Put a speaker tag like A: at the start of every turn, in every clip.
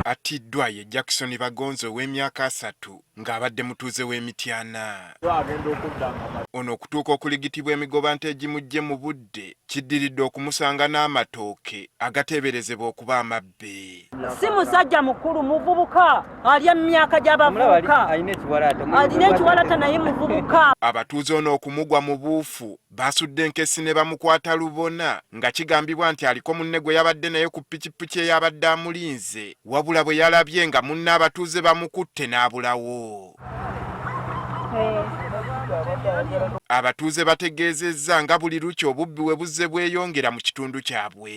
A: Atiddwa ye Jackson Bagonzo ow'emyaka 3 ng'abadde mutuuze w'Emityana. Ono okutuuka okuligitibwa emigobante egimujje mu budde kiddiridde okumusanga n'amatooke agateeberezebwa okuba amabbe.
B: Si musajja mukulu, muvubuka ali emyaka gy'abavubuka, alina ekiwalaata naye muvubuka.
A: Abatuuze ono okumugwa mu buufu baasudde enkesi ne bamukwata lubona nga kigambibwa nti aliko munne gwe yabadde naye ku ppikipiki eyabadde amulinze, wabula bwe yalabye nga munne abatuuze bamukutte n'abulawo. Abatuuze bategeezezza nga buli lukya obubbi we buzze bweyongera mu kitundu kyabwe.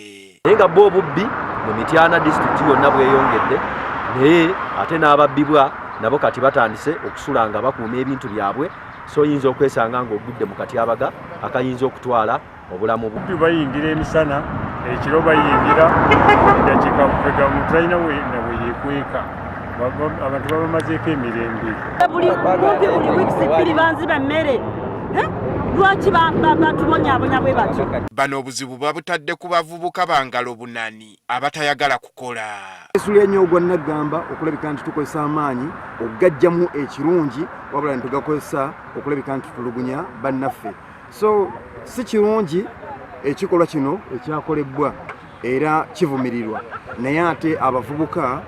C: Naye nga bo obubbi mu Mityana disitulikiti yonna bweyongedde, naye ate n'ababbibwa nabo kati batandise okusula nga bakuuma ebintu byabwe, so oyinza okwesanga ng'ogudde mu katyabaga akayinza okutwala obulamu bwo.
D: Bayingira emisana, ekiro bayingira eddakiika kwega mu tulina we yeekweka. Abantu babamazeeko emirembe.
B: Buli wiikisi bbiri banziba emmere. Lwaki batubonyaabonya bwe batyo?
A: Bano obuzibu babutadde ku bavubuka bangalo bunani abatayagala kukola.
E: Esula ennyo ogwa Nagamba okulabika nti tukozesa amaanyi okugajjamu ekirungi wabula nitugakozesa okulabika nti tutulugunya bannaffe. So si kirungi ekikolwa kino ekyakolebwa era kivumirirwa, naye ate abavubuka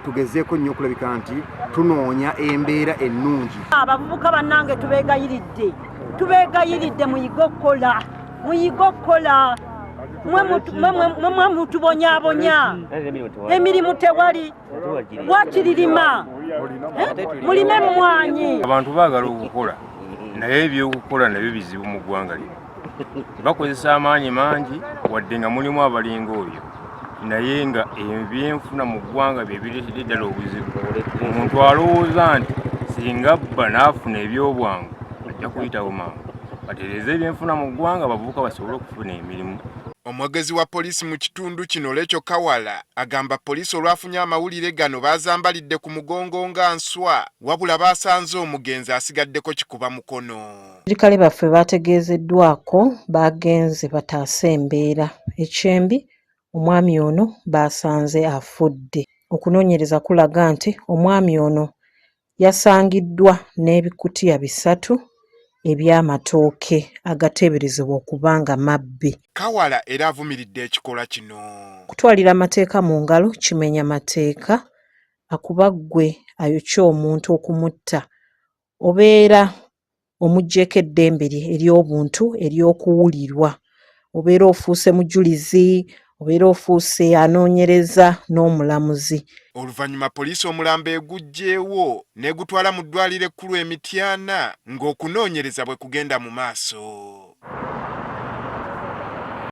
E: tugezeeko nnyo okulabika nti tunoonya embeera ennungi.
B: Abavubuka bannange tubeegayiridde muyigokola mwe mutubonyaabonya, emirimu tewali, wakiririma mulime emmwanyi.
D: Abantu baagala okukola naye ebyokukola nabyo bizibu mu ggwanga lino. Bakozesa amaanyi mangi wadde nga mulimu abalinga oyo, naye nga ebyenfuna mu ggwanga bye bireetedde ddala obuzibu. Omuntu alowooza nti singa abba n'afuna ebyobwangu ajja kuyitawo mangu. Batereeze ebyenfuna mu ggwanga abavubuka basobole okufuna emirimu.
A: Omwogezi wa poliisi mu kitundu kino Lecho Kawala agamba poliisi olwafunye amawulire gano baazambalidde ku mugongo nga nswa, wabula baasanze omugenzi asigaddeko kikuba mukono.
F: Abasirikale baffe baategeezeddwako baagenze bataase embeera ekyembi, omwami ono baasanze afudde. Okunoonyereza kulaga nti omwami ono yasangiddwa n'ebikutiya 3 eby'amatooke agateeberezebwa okuba nga mabbe.
A: Kawala era avumiridde ekikolwa kino.
F: Kutwalira amateeka mu ngalo kimenya mateeka, akuba ggwe ayokya omuntu okumutta obeera omuggyeko eddembe ery'obuntu ery'okuwulirwa, obeera ofuuse mujulizi, obeera ofuuse anoonyereza n'omulamuzi.
A: Oluvannyuma poliisi omulambo eguggyeewo n'egutwala mu ddwaliro ekkulu Emityana ng'okunoonyereza bwe kugenda mu maaso.